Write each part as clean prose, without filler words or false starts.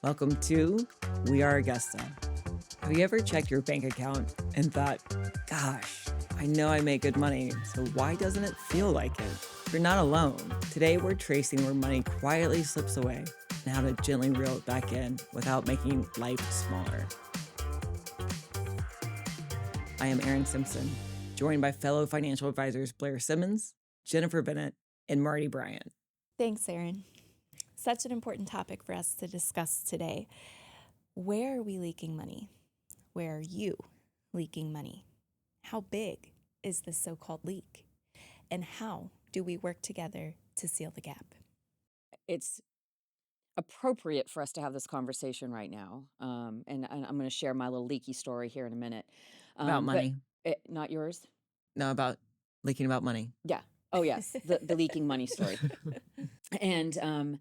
Welcome to We Are Augusta. Have you ever checked your bank account and thought, gosh, I know I make good money, so why doesn't it feel like it? You're not alone. Today, we're tracing where money quietly slips away and how to gently reel it back in without making life smaller. I am Arrin Simpson, joined by fellow financial advisors Blaire Simmons, Jennifer Bennett, and Marti Bryant. Thanks, Arrin. Such an important topic for us to discuss today. Where are we leaking money? Where are you leaking money? How big is this so-called leak? And how do we work together to seal the gap? It's appropriate for us to have this conversation right now. And I'm going to share my little leaky story here in a minute. About money. Not yours? No, about leaking about money. Yeah. Oh, yes. The leaking money story. And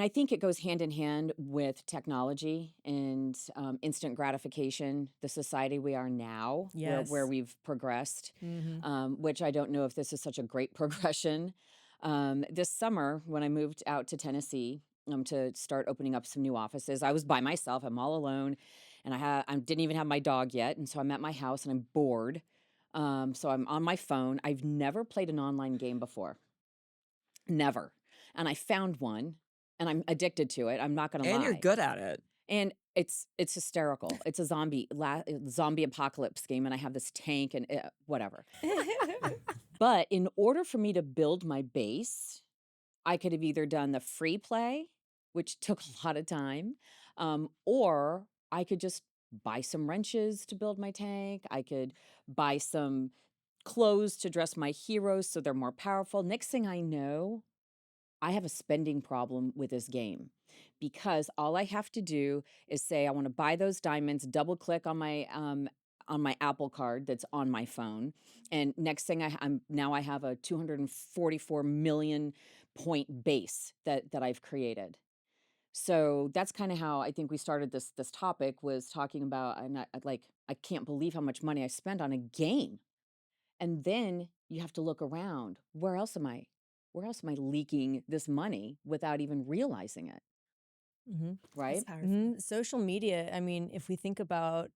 I think it goes hand in hand with technology and instant gratification, the society we are now, Yes. where we've progressed, which I don't know if this is such a great progression. This summer, when I moved out to Tennessee to start opening up some new offices, I was by myself. I'm all alone, and I didn't even have my dog yet, and so I'm at my house and I'm bored. So I'm on my phone. I've never played an online game before. Never. And I found one, and I'm addicted to it. I'm not going to lie. And you're good at it. And it's hysterical. It's a zombie apocalypse game, and I have this tank and whatever. But in order for me to build my base, I could have either done the free play, which took a lot of time, or I could just buy some wrenches to build my tank. I could buy some clothes to dress my heroes so they're more powerful. Next thing I know, I have a spending problem with this game because all I have to do is say I want to buy those diamonds, double click on my Apple Card that's on my phone, and next thing I have a 244 million point base that I've created. So that's kind of how I think we started this topic, was talking about, and I can't believe how much money I spend on a game. And then you have to look around. Where else am I leaking this money without even realizing it? Right? That's powerful. Social media, I mean, if we think about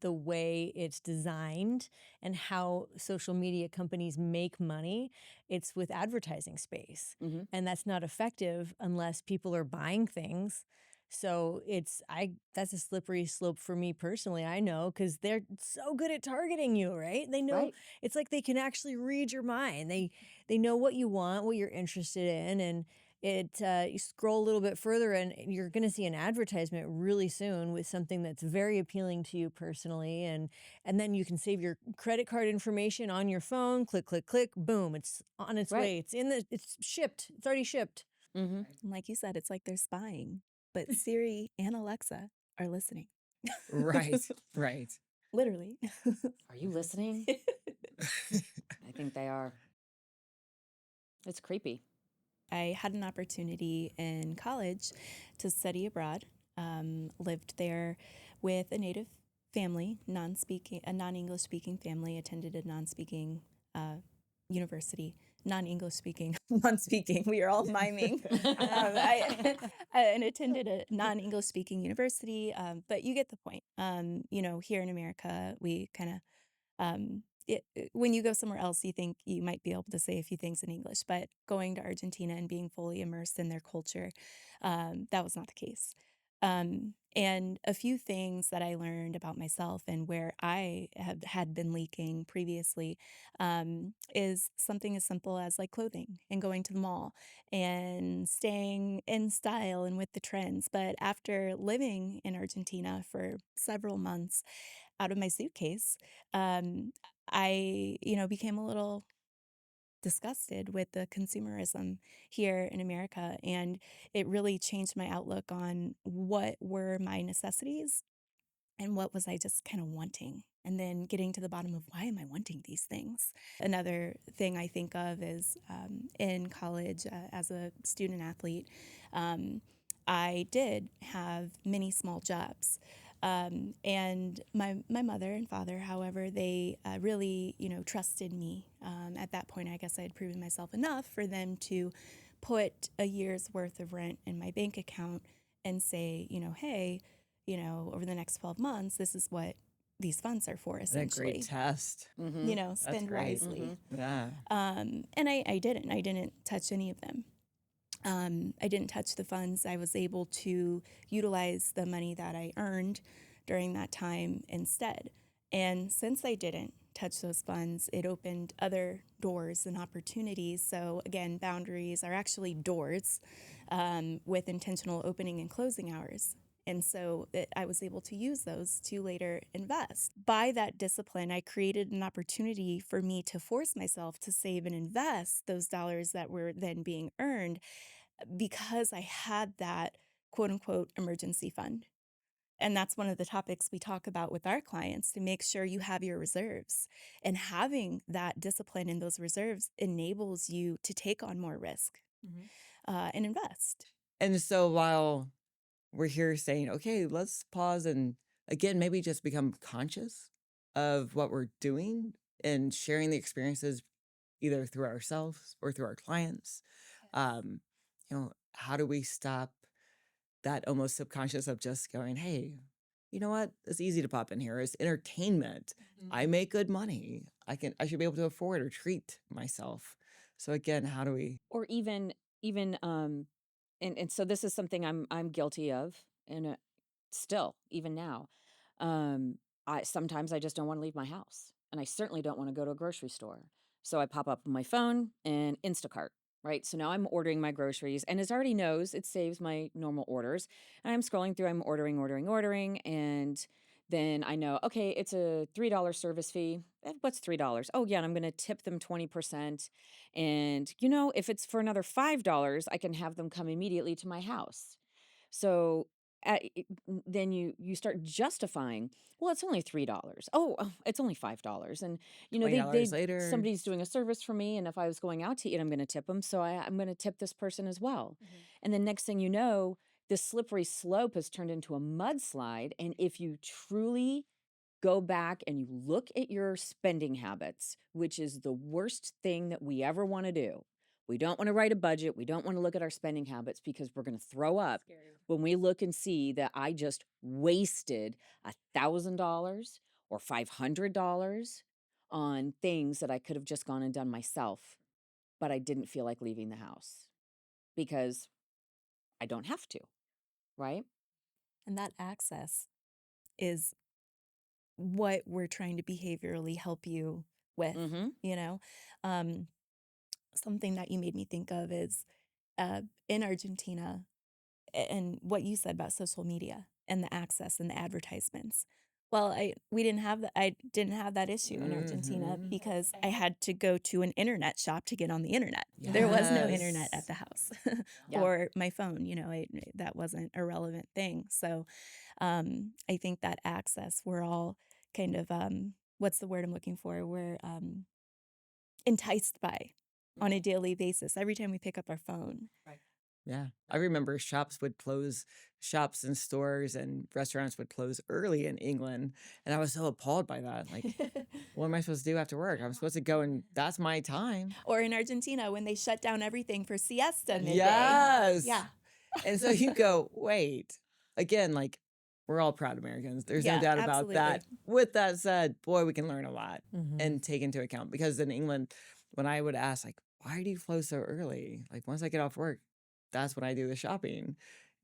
the way it's designed and how social media companies make money, it's with advertising space. Mhm. And that's not effective unless people are buying things. So that's a slippery slope for me personally, I know, because they're so good at targeting you, right? They know, Right. it's like they can actually read your mind. They know what you want, what you're interested in, and you scroll a little bit further and you're going to see an advertisement really soon with something that's very appealing to you personally, and then you can save your credit card information on your phone. Click, click, click, boom, it's on its Right. way. It's shipped. It's already shipped. Mm-hmm. And like you said, it's like they're spying, but Siri and Alexa are listening. Right. Literally. Are you listening? I think they are. It's creepy. I had an opportunity in college to study abroad. Lived there with a native family, a non-English speaking family. Attended a non-speaking university. Non-English speaking, non-speaking. We are all miming. And attended a non-English speaking university. But you get the point. Here in America, we kind of when you go somewhere else, you think you might be able to say a few things in English, but going to Argentina and being fully immersed in their culture, that was not the case. And a few things that I learned about myself and where I had been leaking previously is something as simple as like clothing and going to the mall and staying in style and with the trends. But after living in Argentina for several months, out of my suitcase, I, became a little disgusted with the consumerism here in America. And it really changed my outlook on what were my necessities and what was I just kind of wanting. And then getting to the bottom of why am I wanting these things? Another thing I think of is in college as a student athlete, I did have many small jobs. And my mother and father, however, they really, trusted me. At that point, I guess I had proven myself enough for them to put a year's worth of rent in my bank account and say, hey, over the next 12 months, this is what these funds are for, What a essentially. great test. Spend great. wisely. Yeah. And I didn't touch any of them. I didn't touch the funds. I was able to utilize the money that I earned during that time instead. And since I didn't touch those funds, it opened other doors and opportunities. So again, boundaries are actually doors with intentional opening and closing hours. And so I was able to use those to later invest. By that discipline, I created an opportunity for me to force myself to save and invest those dollars that were then being earned because I had that quote unquote emergency fund. And that's one of the topics we talk about with our clients, to make sure you have your reserves. And having that discipline in those reserves enables you to take on more risk and invest. And so while we're here saying, okay, let's pause and again, maybe just become conscious of what we're doing and sharing the experiences either through ourselves or through our clients. How do we stop that almost subconscious of just going, hey, you know what? It's easy to pop in here. It's entertainment. I make good money. I should be able to afford or treat myself. So again, how do we? Or even and so this is something I'm guilty of, and still even now, I sometimes I just don't want to leave my house, and I certainly don't want to go to a grocery store. So I pop up on my phone and Instacart, right? So now I'm ordering my groceries, and it already knows, it saves my normal orders. And I'm scrolling through, I'm ordering, and then I know, okay, it's a $3 service fee. What's $3? Oh yeah, and I'm going to tip them 20%. And if it's for another $5, I can have them come immediately to my house. So then you start justifying, well, it's only $3. Oh, it's only $5. And $20 later. somebody's doing a service for me, and if I was going out to eat, I'm going to tip them. So I'm going to tip this person as well. And then next thing you know, this slippery slope has turned into a mudslide. And if you truly go back and you look at your spending habits, which is the worst thing that we ever want to do. We don't want to write a budget. We don't want to look at our spending habits because we're going to throw up when we look and see that I just wasted $1,000 or $500 on things that I could have just gone and done myself, but I didn't feel like leaving the house because I don't have to, right? And that access is what we're trying to behaviorally help you with, something that you made me think of is in Argentina, and what you said about social media and the access and the advertisements. Well, I didn't have that issue in Argentina because I had to go to an internet shop to get on the internet. There was no internet at the house or my phone, that wasn't a relevant thing. So I think that access, we're all kind of, what's the word I'm looking for? We're enticed by on a daily basis every time we pick up our phone. Right. Yeah. I remember shops and stores and restaurants would close early in England. And I was so appalled by that. Like, what am I supposed to do after work? I'm supposed to go and that's my time. Or in Argentina, when they shut down everything for siesta midday. Yes. Yeah. And so you go, wait, again, like, we're all proud Americans. There's no doubt about that. With that said, boy, we can learn a lot and take into account. Because in England, when I would ask, like, why do you close so early? Like, once I get off work, that's when I do the shopping.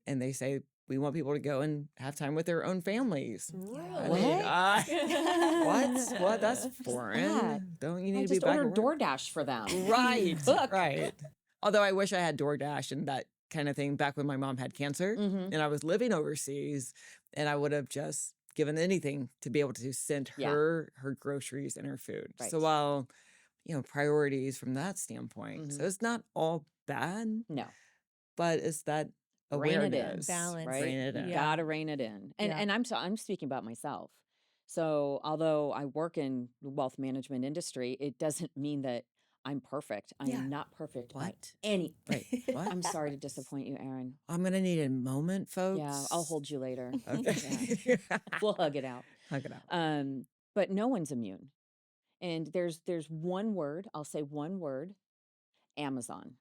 And they say, we want people to go and have time with their own families. Really? What? That's foreign. Don't you need to be back order at work? DoorDash for them? Right. Right. Although I wish I had DoorDash and that kind of thing back when my mom had cancer and I was living overseas, and I would have just given anything to be able to send her groceries and her food. Right. So while, priorities from that standpoint. So it's not all bad. No. But it's that awareness. Balance. Right? Rein it in. You gotta rein it in. And I'm speaking about myself. So although I work in the wealth management industry, it doesn't mean that I'm perfect. I am not perfect. What? Right. What? I'm sorry to disappoint you, Arrin. I'm going to need a moment, folks. Yeah, I'll hold you later. Okay. We'll hug it out. Hug it out. But no one's immune. And there's one word, I'll say one word, Amazon.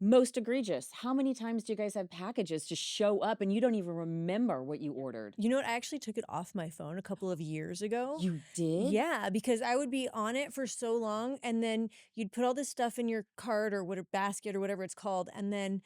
Most egregious. How many times do you guys have packages just show up and you don't even remember what you ordered? You know what? I actually took it off my phone a couple of years ago. You did? Yeah, because I would be on it for so long, and then you'd put all this stuff in your cart or whatever basket or whatever it's called, and then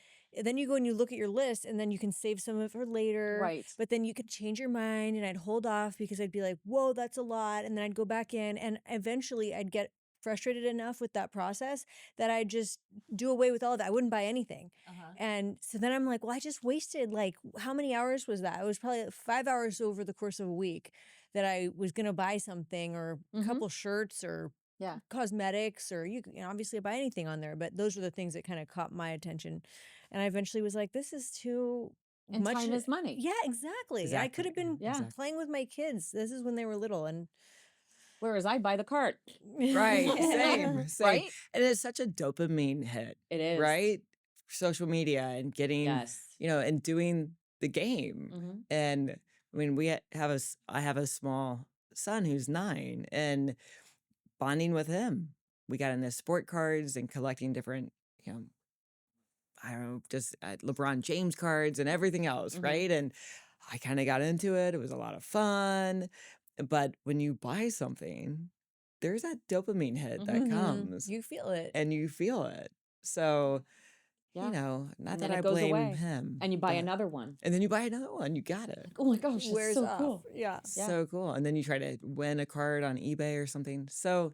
you go and you look at your list, and then you can save some of it for later. Right. But then you could change your mind, and I'd hold off because I'd be like, "Whoa, that's a lot," and then I'd go back in, and eventually I'd get frustrated enough with that process that I'd just do away with all of that. I wouldn't buy anything. And so then I'm like, well, I just wasted like, how many hours was that? It was probably like 5 hours over the course of a week that I was going to buy something or a couple shirts or Yeah. cosmetics or obviously buy anything on there. But those are the things that kind of caught my attention. And I eventually was like, this is too And much. time is money. Yeah, exactly. I could have been Yeah. playing with my kids. This is when they were little. And Whereas I buy the cart. Right. Same. Right? And it's such a dopamine hit. It is. Right? Social media and getting, Yes. and doing the game. Mhm. And I mean, I have a small son who's 9, and bonding with him. We got into sport cards and collecting different, I don't know, just LeBron James cards and everything else, right? And I kind of got into it. It was a lot of fun. But when you buy something, there's that dopamine hit that comes. you feel it. And you feel it. So, Yeah. not And that then I it goes blame away. him. And you buy but- another one. And then you buy another one. You got it. Oh my gosh, that's Wears so off. cool. Yeah. Yeah. So cool. And then you try to win a card on eBay or something. So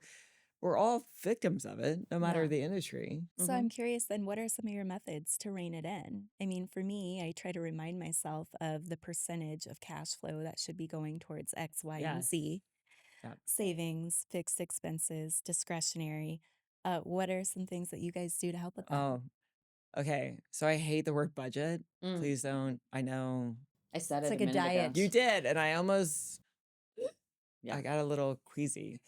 we're all victims of it, no matter Yeah. the industry. So I'm curious then, what are some of your methods to rein it in? I mean, for me, I try to remind myself of the percentage of cash flow that should be going towards X, Y, and Yes. Z. Yeah. Savings, fixed expenses, discretionary. What are some things that you guys do to help with that? Oh, okay. So I hate the word budget. Mm. Please don't. I know I said It's it like a a minute ago. diet. you did. And I almost, Yeah. I got a little queasy.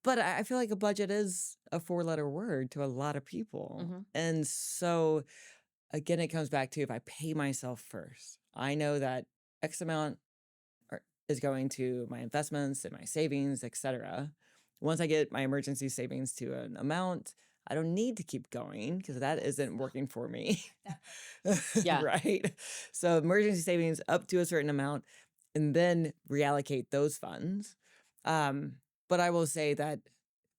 But I feel like a budget is a 4-letter word to a lot of people. Mhm. And so, again, it comes back to if I pay myself first, I know that X amount is going to my investments and my savings, etc. Once I get my emergency savings to an amount, I don't need to keep going because that isn't working for me. Yeah. Right. So emergency savings up to a certain amount and then reallocate those funds. But I will say that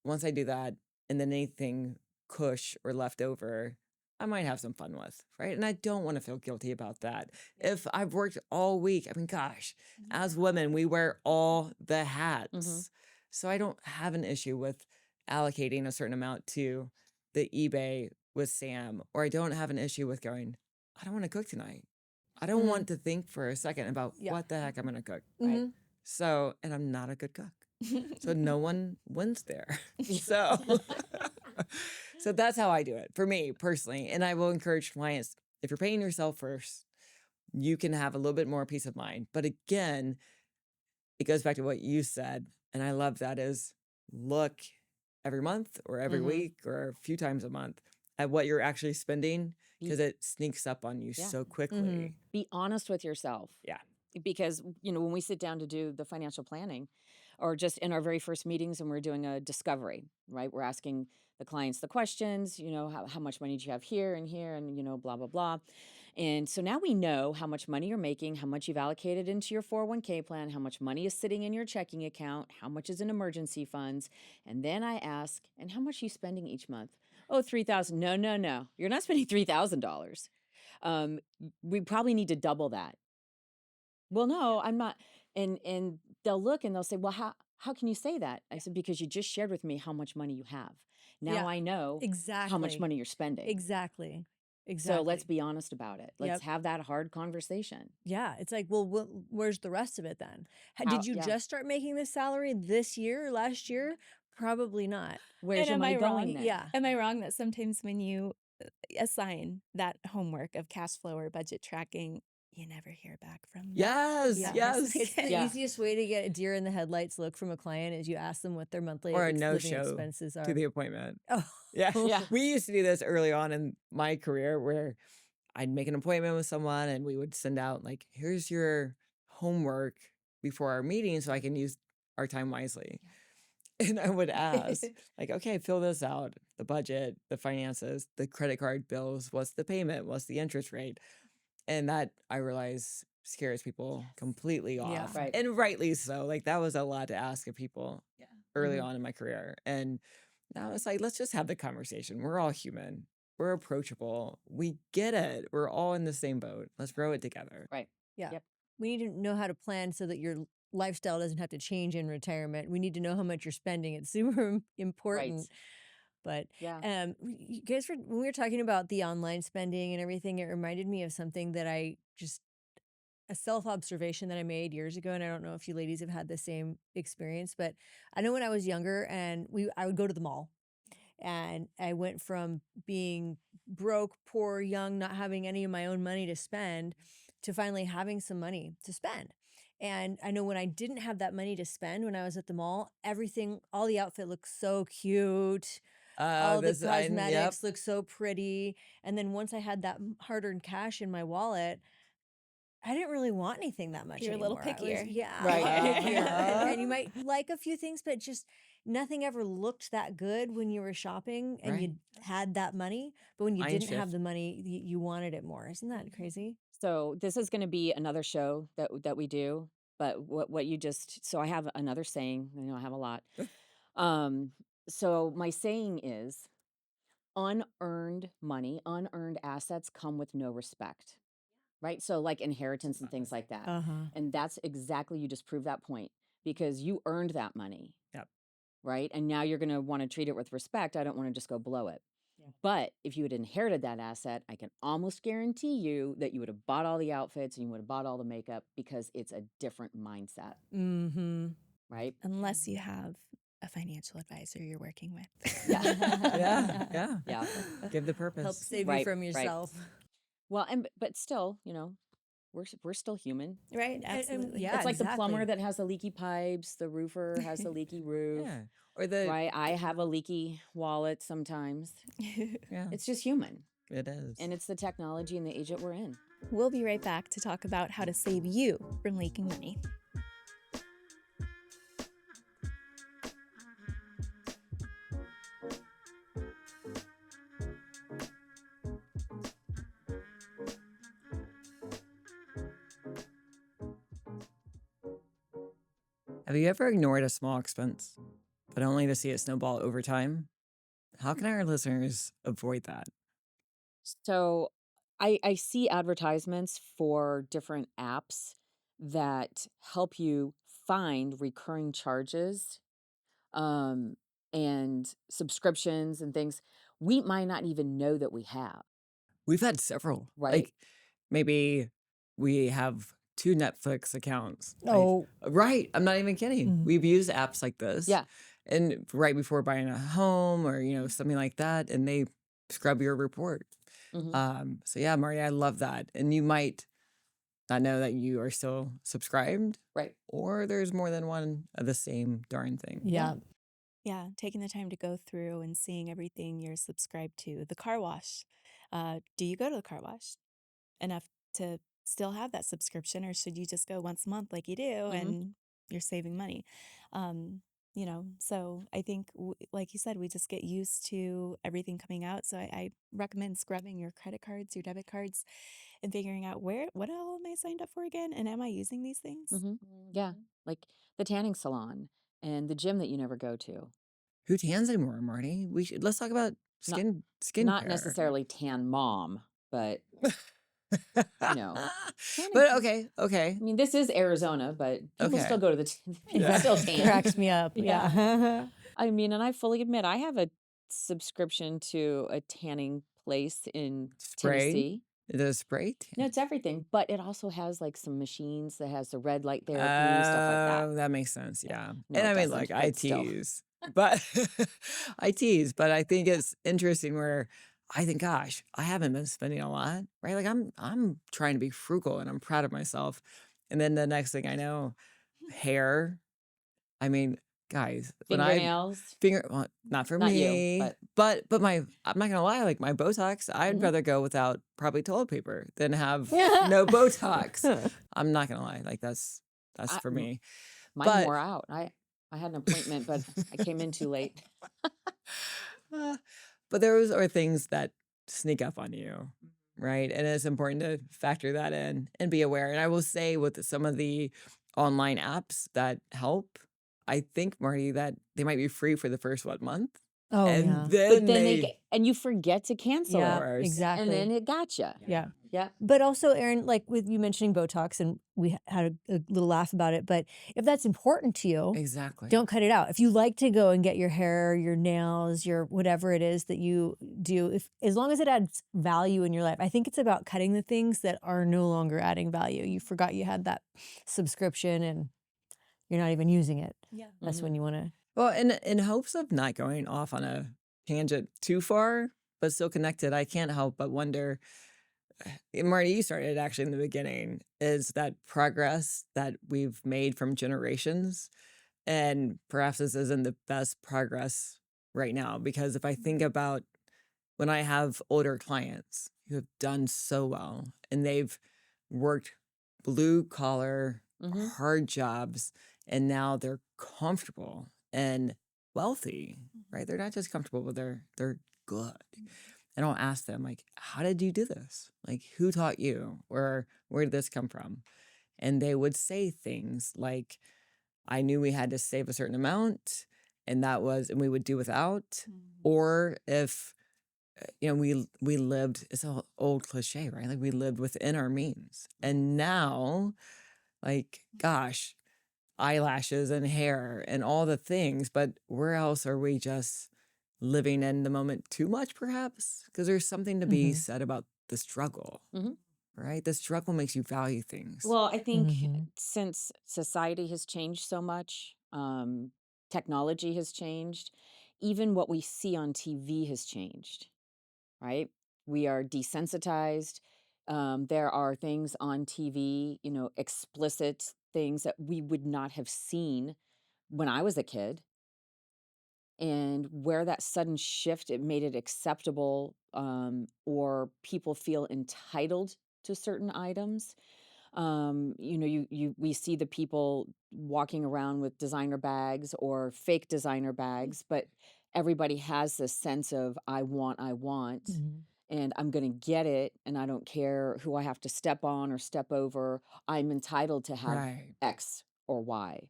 once I do that and then anything cush or left over, I might have some fun with, right? And I don't want to feel guilty about that. If I've worked all week, I mean, gosh, as women, we wear all the hats. So I don't have an issue with allocating a certain amount to the eBay with Sam, or I don't have an issue with going, I don't want to cook tonight. I don't want to think for a second about what the heck I'm going to cook. Right? So, and I'm not a good cook. So no one wins there. So that's how I do it for me personally. And I will encourage clients, if you're paying yourself first, you can have a little bit more peace of mind. But again, it goes back to what you said. And I love that is look every month or every week or a few times a month at what you're actually spending because it sneaks up on you so quickly. Be honest with yourself. Yeah. Because, when we sit down to do the financial planning or just in our very first meetings and we're doing a discovery, right? We're asking the clients the questions, how much money do you have here and, blah, blah, blah. And so now we know how much money you're making, how much you've allocated into your 401k plan, how much money is sitting in your checking account, how much is in emergency funds. And then I ask, and how much are you spending each month? Oh, $3,000. No. You're not spending $3,000. We probably need to double that. Well, no, I'm not. And they'll look and they'll say, well, how can you say that? I said, because you just shared with me how much money you have. Now I know how much money you're spending. Exactly. So let's be honest about it. Let's have that hard conversation. Yeah. It's like, well, where's the rest of it then? Did you just start making this salary this year, last year? Probably not. Where's your money going then? Yeah. Am I wrong that sometimes when you assign that homework of cash flow or budget tracking, you never hear back from them? Yes. It's the easiest way to get a deer in the headlights look from a client is you ask them what their monthly Or a living no-show expenses are. to the appointment. Oh. Yeah. Yeah. We used to do this early on in my career where I'd make an appointment with someone and we would send out like, here's your homework before our meeting so I can use our time wisely. And I would ask, like, okay, fill this out, the budget, the finances, the credit card bills, what's the payment, what's the interest rate? And that I realize scares people completely Yeah. off. Right. And rightly so. Like that was a lot to ask of people early Mhm. on in my career. And now it's like, let's just have the conversation. We're all human. We're approachable. We get it. We're all in the same boat. Let's row it together. Right. Yeah. Yep. We need to know how to plan so that your lifestyle doesn't have to change in retirement. We need to know how much you're spending. It's super important. But Yeah. you guys, when we were talking about the online spending and everything, it reminded me of something that a self-observation that I made years ago. And I don't know if you ladies have had the same experience, but I know when I was younger and I would go to the mall. And I went from being broke, poor, young, not having any of my own money to spend to finally having some money to spend. And I know when I didn't have that money to spend when I was at the mall, all the outfit looked so cute. All the Yep. cosmetics looked so pretty. And then once I had that hard-earned cash in my wallet, I didn't really want anything that much You're a little anymore. pickier. Right. And you might like a few things, but just nothing ever looked that good when you were shopping and you had that money. But when you Mind didn't have shift. the money, you wanted it more. Isn't that crazy? So this is going to be another show that we do. But what you just so I have another saying. I know I have a lot. So my saying is unearned money, unearned assets come with no respect. Right? So like inheritance and things like that. Uh-huh. And that's exactly, you just proved that point because you earned that money. Yep. Right? And now you're going to want to treat it with respect. I don't want to just go blow it. Yeah. But if you had inherited that asset, I can almost guarantee you that you would have bought all the outfits and you would have bought all the makeup because it's a different mindset. Mm-hmm. Right? Unless you have a financial advisor you're working with. Yeah. Give the purpose. Help save you Right, from right. yourself. Well, but still, we're still human. Right, absolutely. yeah. It's like the plumber exactly. that has the leaky pipes, the roofer has the leaky roof. Yeah. Or the Right? I have a leaky wallet sometimes. yeah. It's just human. It is. And it's the technology and the age that we're in. We'll be right back to talk about how to save you from leaking money. Have you ever ignored a small expense, but only to see it snowball over time? How can our listeners avoid that? So I see advertisements for different apps that help you find recurring charges and subscriptions and things we might not even know that we have. We've had several. Right. Like maybe we have 2 Netflix accounts. Oh. Right. I'm not even kidding. Mhm. We've used apps like this. Yeah. And right before buying a home or, something like that, and they scrub your report. Mhm. So yeah, Marty, I love that. And you might not know that you are still subscribed, Right. or there's more than one of the same darn thing. Yeah. Yeah, taking the time to go through and seeing everything you're subscribed to. The car wash. Do you go to the car wash enough to still have that subscription, or should you just go once a month like you do and you're saving money? So I think, like you said, we just get used to everything coming out. So I recommend scrubbing your credit cards, your debit cards, and figuring out what all am I signed up for again, and am I using these things? Yeah. Like the tanning salon and the gym that you never go to. Who tans anymore, Marty? Let's talk about skin Not care. necessarily tan mom, but tanning. But okay. I mean, this is Arizona, but people Okay. still go to the people Yeah. still tan. Cracks me up. Yeah. Yeah. I mean, and I fully admit I have a subscription to a tanning place in Spray? Tennessee. The spray tan. No, it's everything, but it also has like some machines that has the red light therapy, stuff like that. Oh, that makes sense. Yeah. No, And it I mean, doesn't, like, but I still. tease, but I think it's interesting where I think, gosh, I haven't been spending a lot, right? Like I'm trying to be frugal and I'm proud of myself. And then the next thing I know, hair. I mean, guys, when Fingernails. well, not for Not you, me, but I'm not gonna lie, like my Botox, I'd rather go without probably toilet paper than have no Botox. I'm not gonna lie, like that's I- for me. Mine But- wore out. I I had an appointment, but I came in too late. Uh, but those are things that sneak up on you, right? And it's important to factor that in and be aware. And I will say with some of the online apps that help, I think, Marty, that they might be free for the first month. Oh, And yeah. then But then they, and you forget to cancel Yeah, it. course. exactly. And then it gotcha. Yeah. Yeah. But also, Erin, like with you mentioning Botox, and we had a little laugh about it, but if that's important to you, Exactly. don't cut it out. If you like to go and get your hair, your nails, your whatever it is that you do, if as long as it adds value in your life, I think it's about cutting the things that are no longer adding value. You forgot you had that subscription and you're not even using it. Yeah. That's when you want to. Well, in hopes of not going off on a tangent too far, but still connected, I can't help but wonder, Marty, you started actually in the beginning, is that progress that we've made from generations. And perhaps this isn't the best progress right now, because if I think about when I have older clients who have done so well and they've worked blue collar, Mhm. hard jobs, and now they're comfortable and wealthy, right? They're not just comfortable, but they're good. And I'll ask them, like, how did you do this? Like, who taught you? Or where did this come from? And they would say things like, I knew we had to save a certain amount, and and we would do without. Or if, we lived, it's an old cliche, right? Like we lived within our means. And now, like, gosh, eyelashes and hair and all the things, but where else are we just living in the moment too much, perhaps? Because there's something to be said about the struggle, Mhm. right? The struggle makes you value things. Well, I think Mhm. since society has changed so much, technology has changed, even what we see on TV has changed, right? We are desensitized. There are things on TV, explicit things that we would not have seen when I was a kid. And where that sudden shift, it made it acceptable, or people feel entitled to certain items. We see the people walking around with designer bags or fake designer bags, but everybody has this sense of I want, Mhm. and I'm going to get it, and I don't care who I have to step on or step over. I'm entitled to have Right. X or Y,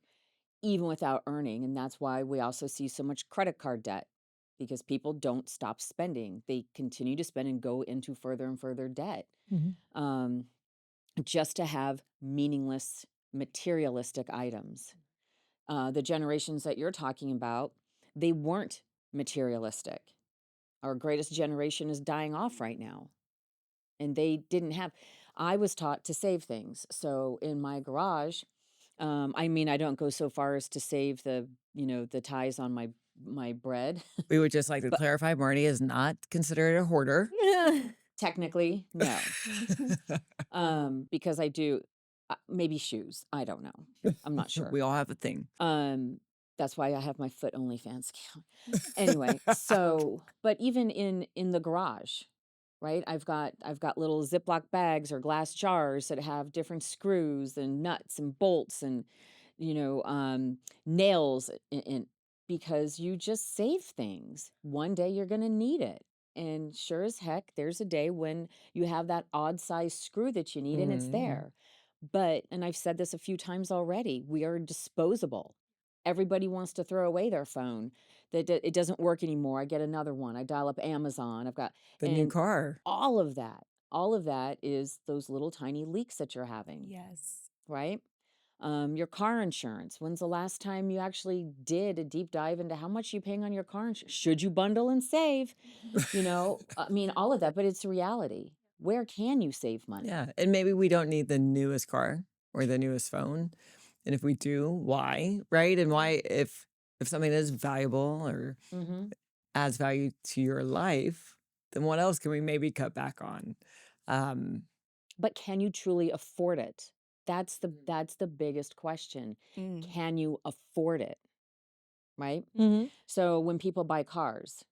even without earning. And that's why we also see so much credit card debt, because people don't stop spending. They continue to spend and go into further and further debt. Mhm. Um, just to have meaningless, materialistic items. The generations that you're talking about, they weren't materialistic. Our greatest generation is dying off right now. And they didn't have, I was taught to save things. So in my garage, I don't go so far as to save the ties on my bread. We would just like to But- clarify, Marty is not considered a hoarder. Technically, no. Because I do, maybe shoes. I don't know. I'm not sure. We all have a thing. That's why I have my foot OnlyFans account. Anyway, so but even in the garage, right? I've got little Ziploc bags or glass jars that have different screws and nuts and bolts and nails in, because you just save things. One day you're going to need it. And sure as heck, there's a day when you have that odd size screw that you need and it's Mhm. there. But, and I've said this a few times already, we are disposable. Everybody wants to throw away their phone. That it doesn't work anymore. I get another one. I dial up Amazon. I've got The new and car. all of that is those little tiny leaks that you're having, Yes. right? Your car insurance. When's the last time you actually did a deep dive into how much you're paying on your car insurance? Should you bundle and save? All of that, but it's reality. Where can you save money? Yeah. And maybe we don't need the newest car or the newest phone. And if we do, why? Right? And why, if something is valuable or Mm-hmm. adds value to your life, then what else can we maybe cut back on? But can you truly afford it? That's the biggest question. Mm. Can you afford it? Right? Mhm. So when people buy cars,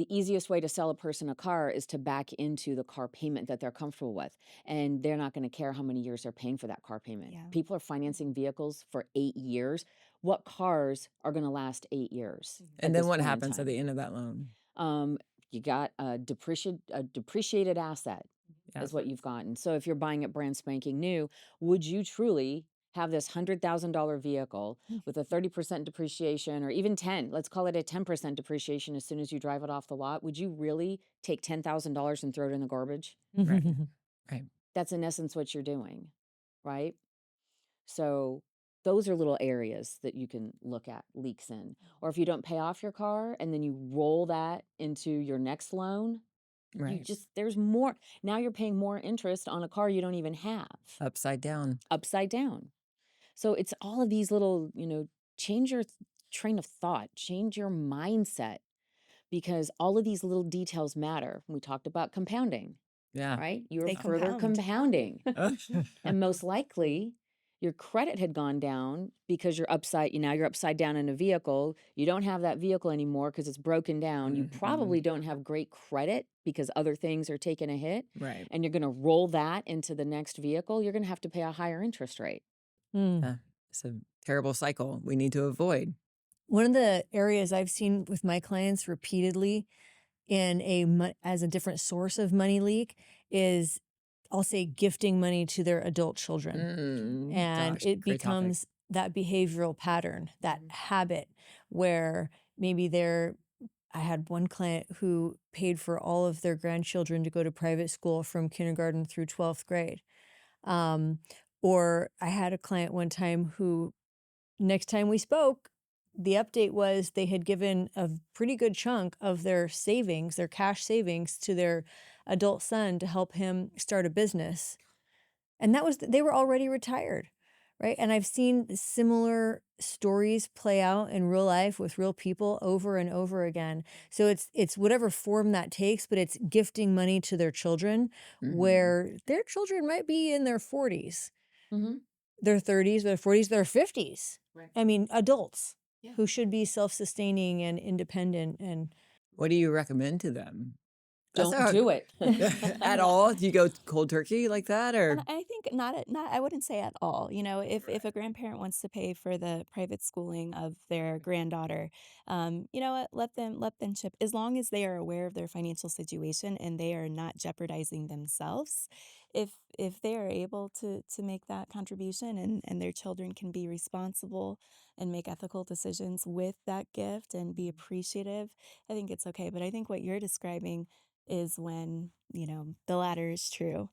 the easiest way to sell a person a car is to back into the car payment that they're comfortable with. And they're not going to care how many years they're paying for that car payment. Yeah. People are financing vehicles for 8 years. What cars are going to last 8 years? And at then this what point in happens at time? the end of that loan? You got a depreciated asset Yeah. is what you've gotten. So if you're buying it brand spanking new, would you truly have this $100,000 vehicle with a 30% depreciation, or even 10? Let's call it a 10% depreciation as soon as you drive it off the lot. Would you really take $10,000 and throw it in the garbage? Right. Right. That's in essence what you're doing, right? So those are little areas that you can look at leaks in. Or if you don't pay off your car and then you roll that into your next loan, you Right. just, there's more. Now you're paying more interest on a car you don't even have, Upside down. upside down. So it's all of these little, change your train of thought, change your mindset, because all of these little details matter. We talked about compounding, Yeah. right? You're They further compound. compounding. And most likely your credit had gone down because you're upside down in a vehicle. You don't have that vehicle anymore because it's broken down. You probably don't have great credit because other things are taking a hit. Right. And you're going to roll that into the next vehicle. You're going to have to pay a higher interest rate. Yeah. It's a terrible cycle we need to avoid. One of the areas I've seen with my clients repeatedly as a different source of money leak is, I'll say, gifting money to their adult children. And Gosh, it great topic. becomes that behavioral pattern, that habit where maybe I had one client who paid for all of their grandchildren to go to private school from kindergarten through 12th grade. Or I had a client one time who, next time we spoke, the update was they had given a pretty good chunk of their savings, their cash savings, to their adult son to help him start a business. And they were already retired, right? And I've seen similar stories play out in real life with real people over and over again. So it's whatever form that takes, but it's gifting money to their children where their children might be in their 40s, their 30s, their 40s, their 50s. Right. I mean, adults who should be self-sustaining and independent. And What do you recommend to them? Don't do it. At all? Do you go cold turkey like that, or? And I think not. I wouldn't say at all. If a grandparent wants to pay for the private schooling of their granddaughter, you know what? Let them chip, as long as they are aware of their financial situation and they are not jeopardizing themselves. If they are able to make that contribution, and their children can be responsible and make ethical decisions with that gift and be appreciative, I think it's okay. But I think what you're describing is when, the latter is true.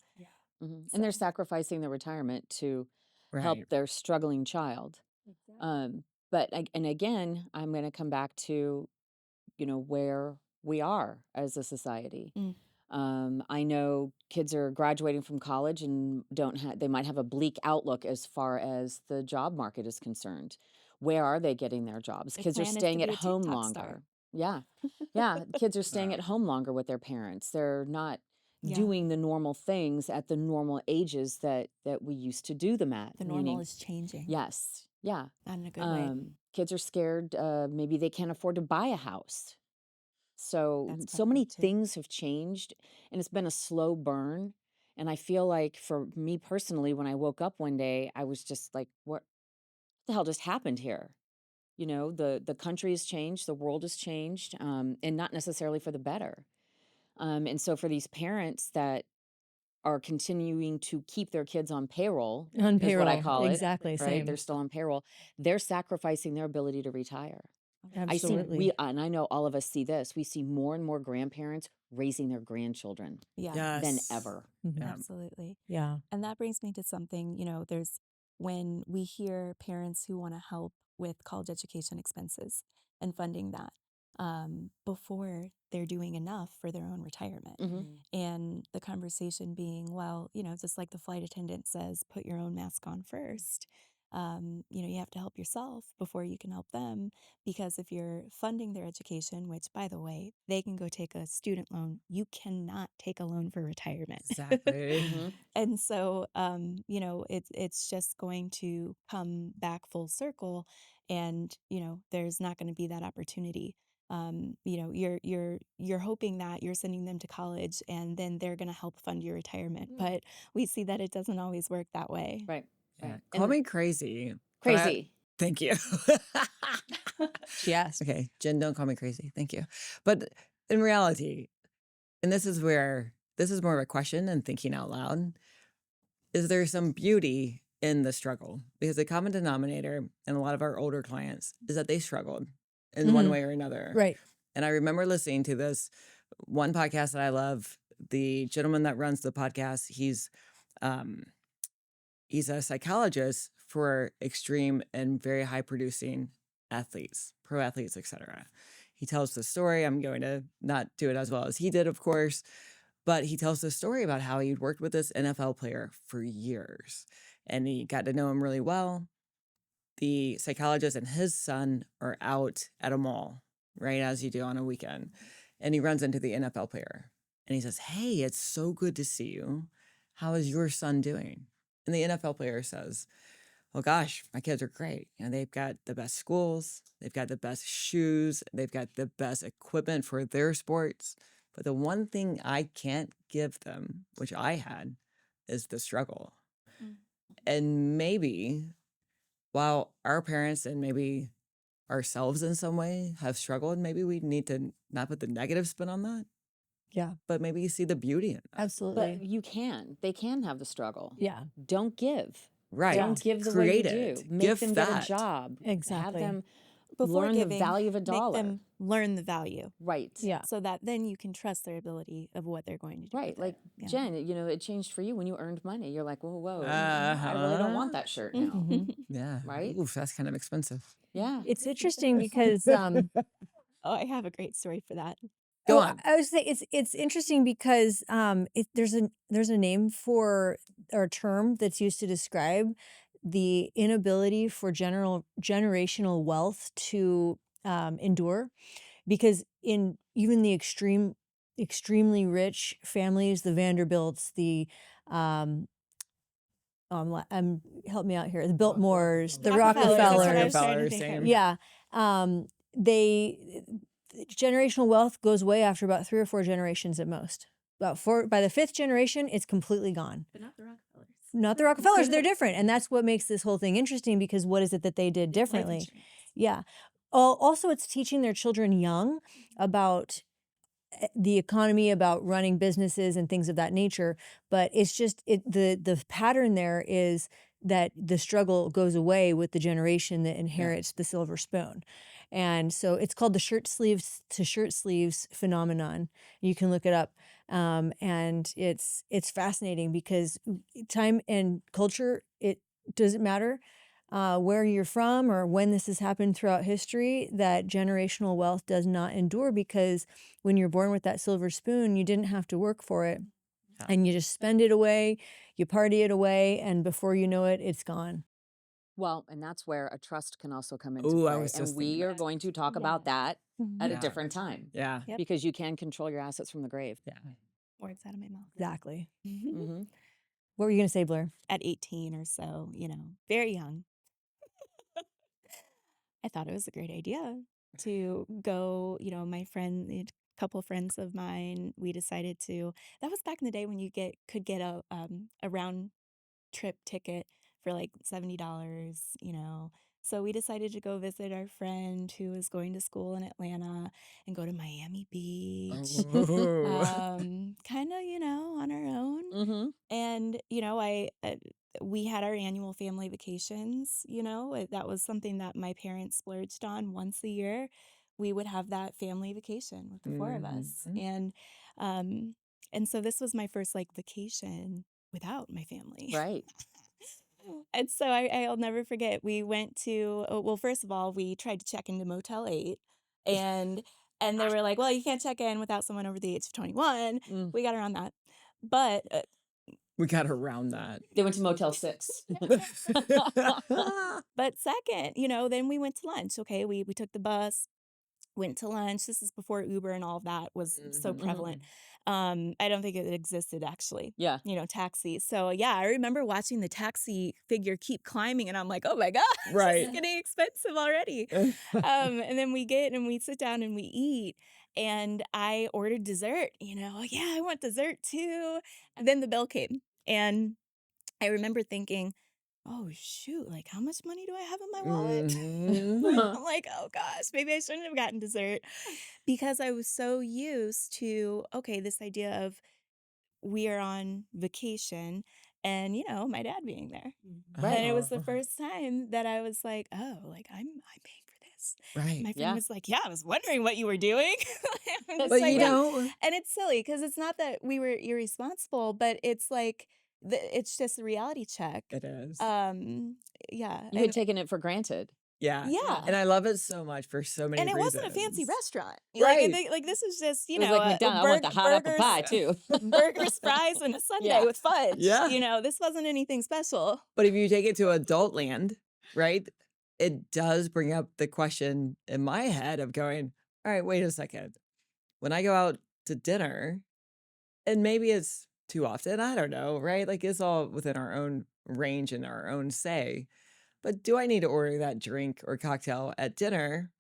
And they're sacrificing their retirement to help Right. their struggling child. And again, I'm going to come back to, where we are as a society. I know kids are graduating from college and they might have a bleak outlook as far as the job market is concerned. Where are they getting their jobs? The Kids are plan is to staying be at a home TikTok longer. star. Yeah. Yeah. Kids are staying at home longer with their parents. They're not Yeah. doing the normal things at the normal ages that we used to do them at. The normal is changing. Yes. Yeah. Not in a good way. Kids are scared. Maybe they can't afford to buy a house. So That's so many part of it, too. things have changed, and it's been a slow burn. And I feel like for me personally, when I woke up one day, I was just like, what the hell just happened here? The country has changed, the world has changed, and not necessarily for the better. And so for these parents that are continuing to keep their kids on payroll, on is what I payroll, call it, exactly, right? same. They're still on payroll. They're sacrificing their ability to retire. Absolutely. And I know all of us see this. We see more and more grandparents raising their grandchildren Yeah. than Yes. ever. Yeah. Absolutely. Yeah. And that brings me to something, when we hear parents who want to help with college education expenses and funding that before they're doing enough for their own retirement. And the conversation being, well, just like the flight attendant says, put your own mask on first. You have to help yourself before you can help them, because if you're funding their education, which, by the way, they can go take a student loan, you cannot take a loan for retirement. Exactly. And so, it's just going to come back full circle, and, there's not going to be that opportunity you're hoping that you're sending them to college and then they're going to help fund your retirement. But we see that it doesn't always work that way. Right. Yeah. Right. Call me crazy. Crazy. Thank you. She asked. Okay, Jen, don't call me crazy. Thank you. But in reality, and this is more of a question than thinking out loud, is there some beauty in the struggle? Because the common denominator in a lot of our older clients is that they struggled in one way or another. Right. And I remember listening to this one podcast that I love. The gentleman that runs the podcast, he's a psychologist for extreme and very high producing athletes, pro athletes, etc. He tells the story. I'm going to not do it as well as he did, of course, but he tells the story about how he'd worked with this NFL player for years and he got to know him really well. The psychologist and his son are out at a mall, right, as you do on a weekend. And he runs into the NFL player and he says, "Hey, it's so good to see you. How is your son doing?" And the NFL player says, "Oh gosh, my kids are great. You know, they've got the best schools, they've got the best shoes, they've got the best equipment for their sports. But the one thing I can't give them, which I had, is the struggle." And maybe while our parents and maybe ourselves in some way have struggled, maybe we need to not put the negative spin on that, Yeah, but maybe you see the beauty in that. absolutely. But they can have the struggle. Yeah, Don't give. Right. Don't give the Create way you it. do. Make Gift them that. get a job. exactly. Have them Before learn giving, the value of a dollar. make them learn the value Right. Yeah. so that then you can trust their ability of what they're going to do. Right. with Like it. Yeah. Jen, it changed for you when you earned money. You're like, whoa, I really don't want that shirt now. Mhm. Yeah. Right? Oof, that's kind of expensive. Yeah. It's interesting because Oh, I have a great story for that. Go on. I was saying it's interesting because there's a name for or a term that's used to describe the inability for generational wealth to endure, because in even the extremely rich families, the Vanderbilts, the help me out here, the Biltmores, the Rockefellers, that's what I was Rockefellers. trying to Rockefellers, think same. of. Yeah. They generational wealth goes away after about 3 or 4 generations at most. By the 5th generation, it's completely gone. But not the Rockefellers. Not the Rockefellers, they're different. And that's what makes this whole thing interesting, because what is it that they did differently? Yeah. Also, it's teaching their children young about the economy, about running businesses and things of that nature. But it's just the pattern there is that the struggle goes away with the generation that inherits the silver spoon. And so it's called the shirt sleeves to shirt sleeves phenomenon. You can look it up. And it's fascinating because time and culture, it doesn't matter where you're from or when this has happened throughout history, that generational wealth does not endure, because when you're born with that silver spoon, you didn't have to work for it. Yeah. And you just spend it away, you party it away, and before you know it, it's gone. Well, and that's where a trust can also come into Ooh, I play. was And just we thinking are that. going to talk Yeah. about that at a Yeah. different time. Yeah. Yep. Because you can control your assets from the grave. Yeah. Words out of my mouth. Exactly. Mm-hmm. What were you going to say, Blaire? At 18 or so, very young. I thought it was a great idea to go, my friend, a couple friends of mine, we decided to, that was back in the day when you could get a round trip ticket for like $70, So we decided to go visit our friend who was going to school in Atlanta and go to Miami Beach. Ooh. Kind of, on our own. Mm-hmm. And, we had our annual family vacations, that was something that my parents splurged on once a year. We would have that family vacation with the 4 of us. Mhm. And so this was my first like vacation without my family. Right. And so I'll never forget, we went to, well, first of all, we tried to check into Motel 8 and they were like, well, you can't check in without someone over the age of 21. Mm. We got around that. But We got around that. They went to Motel 6. But second, then we went to lunch. Okay, we took the bus. went to lunch. This is before Uber and all of that was so Mhm. prevalent. I don't think it existed actually, Yeah. taxis. So yeah, I remember watching the taxi figure keep climbing and I'm like, oh my gosh, this Right. is getting expensive already. And then we get and we sit down and we eat. And I ordered dessert, yeah, I want dessert too. And then the bill came. And I remember thinking, oh shoot, like how much money do I have in my wallet? Mhm. I'm like, oh gosh, maybe I shouldn't have gotten dessert because I was so used to, okay, this idea of we are on vacation and, my dad being there. Right. And it was the Oh, first time that I was like, oh, like I'm paying for this. right. My friend Yeah. was like, yeah, I was wondering what you were doing. I'm just But like, you yeah. know, And it's silly because it's not that we were irresponsible, but it's like, it's just a reality check. it is. Yeah. You had taken it for granted. Yeah. Yeah. And I love it so much for so many And it reasons. wasn't a fancy restaurant. Right. Like this is just, It was like McDonald's. I want the hot apple burgers, pie too. burgers, fries, and a sundae Yeah. with fudge. Yeah. This wasn't anything special. But if you take it to adult land, right, it does bring up the question in my head of going, all right, wait a second. When I go out to dinner, and maybe it's too often, I don't know, right? Like it's all within our own range and our own say. But do I need to order that drink or cocktail at dinner?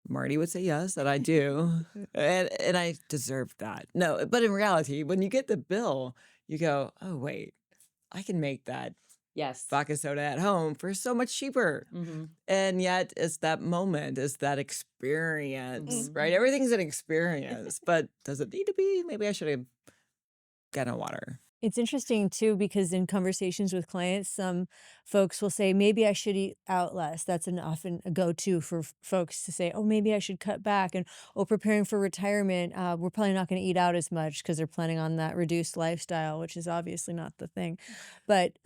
Marty would say yes, that I do. And I deserve that. No, but in reality, when you get the bill, you go, oh, wait, I can make that Yes. vodka soda at home for so much cheaper. Mm-hmm. And yet it's that moment, it's that experience, Mhm. right? Everything's an experience, but does it need to be? Maybe I should have gotten water. It's interesting too, because in conversations with clients, some folks will say, maybe I should eat out less. That's an often a go-to for folks to say, oh, maybe I should cut back. And, oh, preparing for retirement, we're probably not going to eat out as much because they're planning on that reduced lifestyle, which is obviously not the thing. But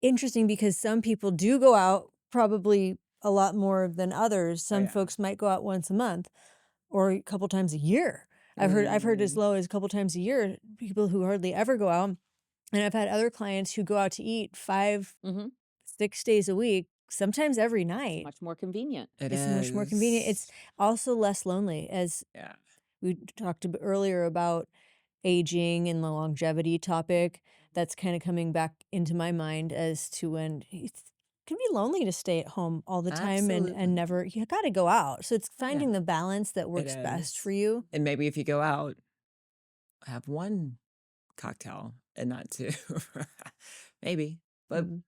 interesting because some people do go out probably a lot more than others. Some yeah. folks might go out once a month or a couple times a year. I've heard as low as a couple times a year, people who hardly ever go out. And I've had other clients who go out to eat 5, Mhm. 6 days a week, sometimes every night. Much more convenient. It's much more convenient. It's also less lonely, as yeah. we talked earlier about aging and the longevity topic. That's kind of coming back into my mind as to when it can be lonely to stay at home all the time Absolutely. and never, you got to go out. So it's finding the balance that works best is. for you. And maybe if you go out, have one cocktail and not two. Maybe, but Mhm.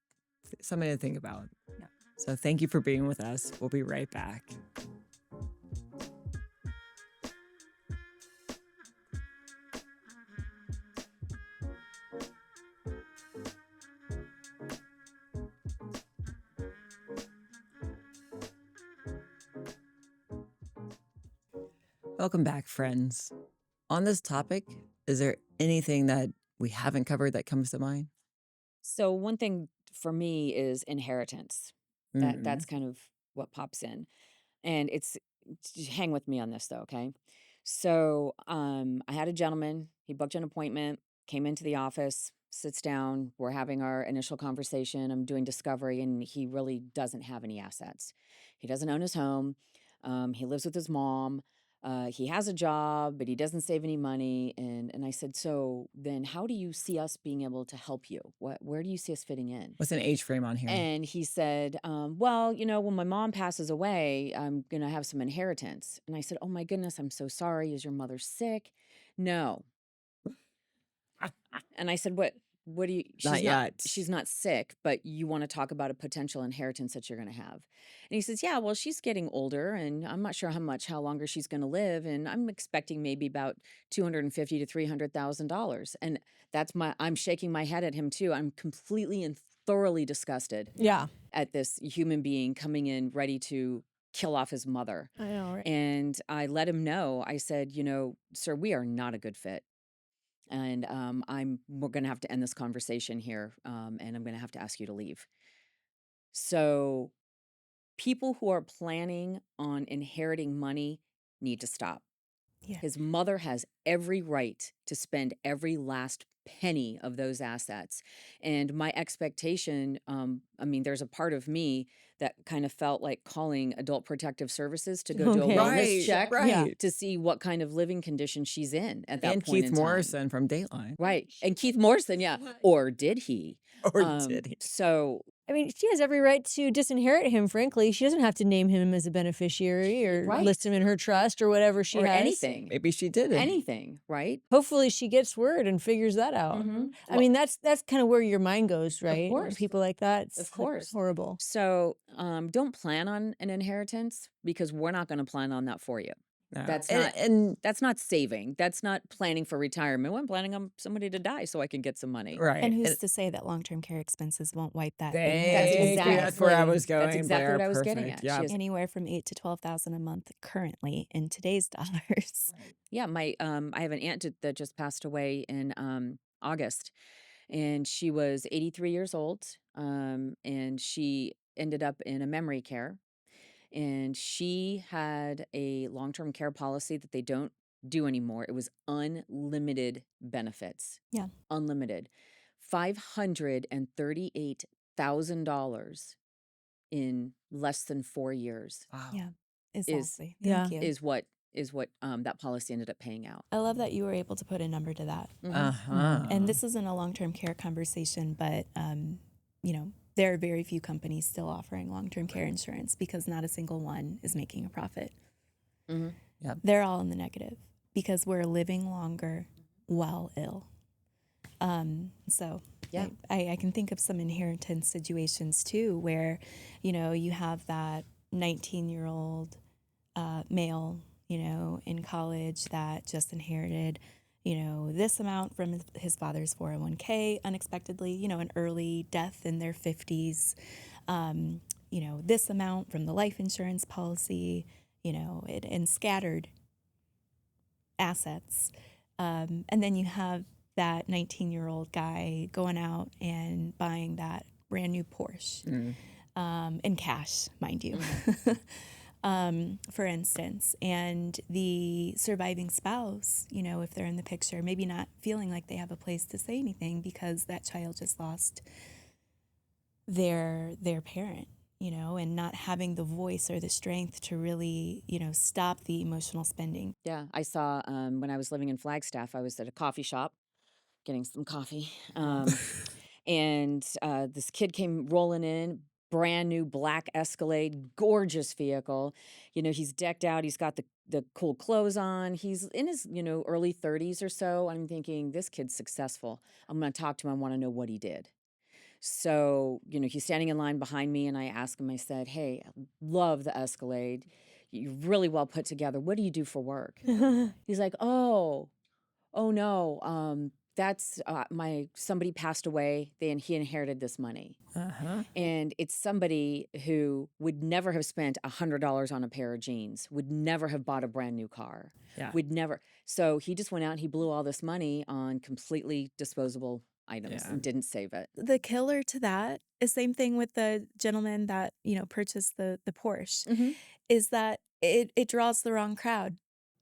something to think about. Yeah. So thank you for being with us. We'll be right back. Welcome back, friends. On this topic, is there anything that we haven't covered that comes to mind? So one thing for me is inheritance. That's kind of what pops in. And hang with me on this though, okay? So I had a gentleman, he booked an appointment, came into the office, sits down, we're having our initial conversation. I'm doing discovery, and he really doesn't have any assets. He doesn't own his home. He lives with his mom. He has a job, but he doesn't save any money. And I said, so then how do you see us being able to help you? Where do you see us fitting in? What's an age frame on here? And he said, well, when my mom passes away, I'm going to have some inheritance. And I said, oh my goodness, I'm so sorry. Is your mother sick? No. And I said, what do you, Not yet. she's not sick, but you want to talk about a potential inheritance that you're going to have. And he says, yeah, well, she's getting older and I'm not sure how longer she's going to live. And I'm expecting maybe about $250,000 to $300,000. And I'm shaking my head at him too. I'm completely and thoroughly disgusted at this human being coming in ready to kill off his mother. I know, right? And I let him know, I said, sir, we are not a good fit. And we're going to have to end this conversation here, and I'm going to have to ask you to leave. So people who are planning on inheriting money need to stop. Yeah. His mother has every right to spend every last penny of those assets. And my expectation, I mean, there's a part of me that kind of felt like calling Adult Protective Services to go do a Okay. wellness Right, check Yeah. right. to see what kind of living condition she's in at that And point Keith in time. Morrison from Dateline. Right. And Keith Morrison, yeah. Or did he? Or did he? So I mean, she has every right to disinherit him, frankly. She doesn't have to name him as a beneficiary or Right. list him in her trust or whatever she or has. anything. Maybe she did it. Anything, right? Hopefully she gets word and figures that out. Mhm. I mean, that's kind of where your mind goes, right? course. People like that. It's Of course. horrible. So don't plan on an inheritance because we're not going to plan on that for you. No. That's And- not and that's not saving. That's not planning for retirement. I'm planning on somebody to die so I can get some money. right. And who's And to say that long-term care expenses won't wipe that thank inheritance you. out? That's where I exactly- was going. that's exactly Blaire. what I was getting Perfect. at. Yeah. She has- Anywhere from $8,000 to $12,000 a month currently in today's dollars. Yeah, my I have an aunt that just passed away in August, and she was 83 years old, and she ended up in a memory care, and she had a long-term care policy that they don't do anymore. It was unlimited benefits. Yeah. Unlimited. $538,000 in less than 4 years Wow. Yeah, exactly. Yeah. Thank you. is what that policy ended up paying out. I love that you were able to put a number to that. Mhm. Uh-huh. And this isn't a long-term care conversation, but you know, there are very few companies still offering long-term care insurance because not a single one is making a profit. Mhm. They're all in the negative because we're living longer while ill. So Yeah. I can think of some inheritance situations too where, you know, you have that 19-year-old male, you know, in college that just inherited, you know, this amount from his father's 401k unexpectedly, you know, an early death in their 50s, you know, this amount from the life insurance policy, you know, and scattered assets. And then you have that 19-year-old guy going out and buying that brand new Porsche in cash, mind you. For instance, and the surviving spouse, you know, if they're in the picture, maybe not feeling like they have a place to say anything because that child just lost their parent, you know, and not having the voice or the strength to really, you know, stop the emotional spending. Yeah, I saw when I was living in Flagstaff, I was at a coffee shop getting some coffee. And this kid came rolling in, brand new black Escalade, gorgeous vehicle. You know, he's decked out. He's got the cool clothes on. He's in his, you know, early 30s or so. I'm thinking, this kid's successful. I'm going to talk to him. I want to know what he did. So, you know, he's standing in line behind me, and I asked him, I said, hey, I love the Escalade. You're really well put together. What do you do for work? He's like, oh no, that's somebody passed away, he inherited this money. Uh-huh. And it's somebody who would never have spent $100 on a pair of jeans, would never have bought a brand new car, Yeah. would never. So he just went out and he blew all this money on completely disposable items Yeah. and didn't save it. The killer to that is same thing with the gentleman that, you know, purchased the Porsche, is that it draws the wrong crowd.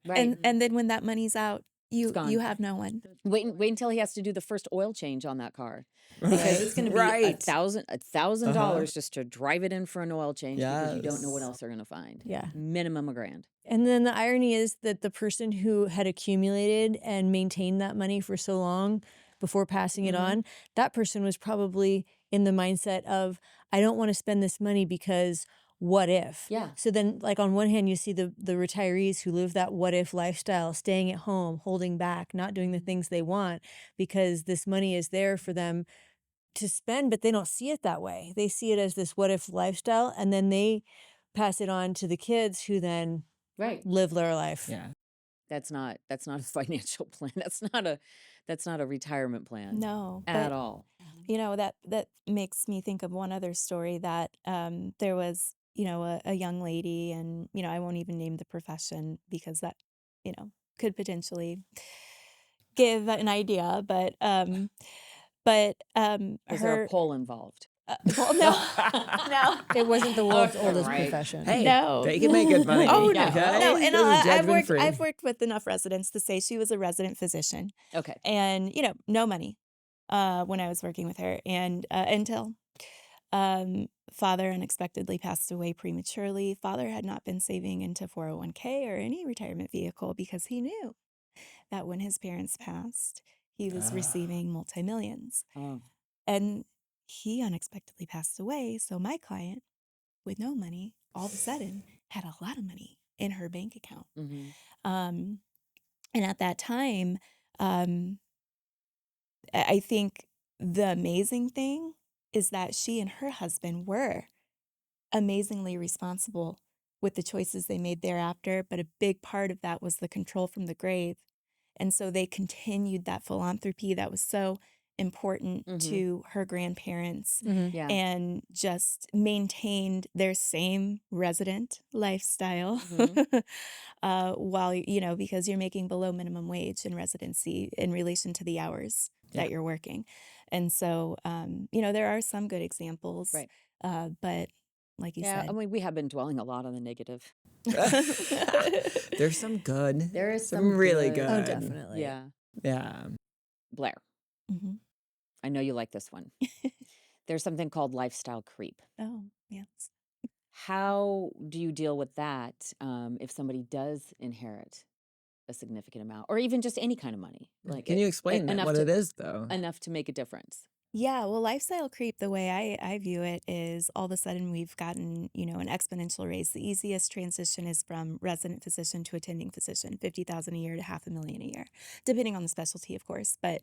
Right. And then when that money's out, you gone. have no one. Wait until he has to do the first oil change on that car. Right. Because it's going to be Right. $1,000 just to drive it in for an oil change because you don't know what Yes. else they're going to find. Yeah. Minimum $1,000. And then the irony is that the person who had accumulated and maintained that money for so long before passing it on, that person was probably in the mindset of, I don't want to spend this money because what if? Yeah. So then, like, on one hand, you see the retirees who live that what if lifestyle, staying at home, holding back, not doing the things they want because this money is there for them to spend, but they don't see it that way. They see it as this what if lifestyle, and then they pass it on to the kids who then Right. live their life. Yeah. That's not a financial plan. That's not a retirement plan. No, At but all. you know, that makes me think of one other story that there was, you know, a young lady, and, you know, I won't even name the profession because that, you know, could potentially give an idea, but Is there her a poll involved? Well, no, no. It wasn't the world's Okay, oldest right. profession. Hey, No. they can make good money. Oh Yeah. no, Okay? no, and This is I've judgment-free. worked with enough residents to say she was a resident physician, Okay. and no money, when I was working with her, and until father unexpectedly passed away prematurely. Father had not been saving into 401k or any retirement vehicle because he knew that when his parents passed, he was receiving multi-millions. Oh. And he unexpectedly passed away. So my client, with no money, all of a sudden had a lot of money in her bank account. Mhm. And at that time, I think the amazing thing is that she and her husband were amazingly responsible with the choices they made thereafter. But a big part of that was the control from the grave. And so they continued that philanthropy that was so important Mhm. to her grandparents Yeah. and just maintained their same resident lifestyle Mhm. while, because you're making below minimum wage in residency in relation to the hours Yeah. that you're working. And so, there are some good examples, Right. but like you Yeah. I said, mean, we have been dwelling a lot on the negative. There's some good. There is Some some really good. Oh, good. definitely. Yeah. Yeah. Blaire, Mhm. I know you like this one. There's something called lifestyle creep. Oh, yes. How do you deal with that if somebody does inherit a significant amount, or even just any kind of money? Like Can you explain that, enough what to it is, though? enough to make a difference. Yeah, well, lifestyle creep, the way I view it is all of a sudden we've gotten, an exponential raise. The easiest transition is from resident physician to attending physician, 50,000 a year to $500,000 a year, depending on the specialty, of course. But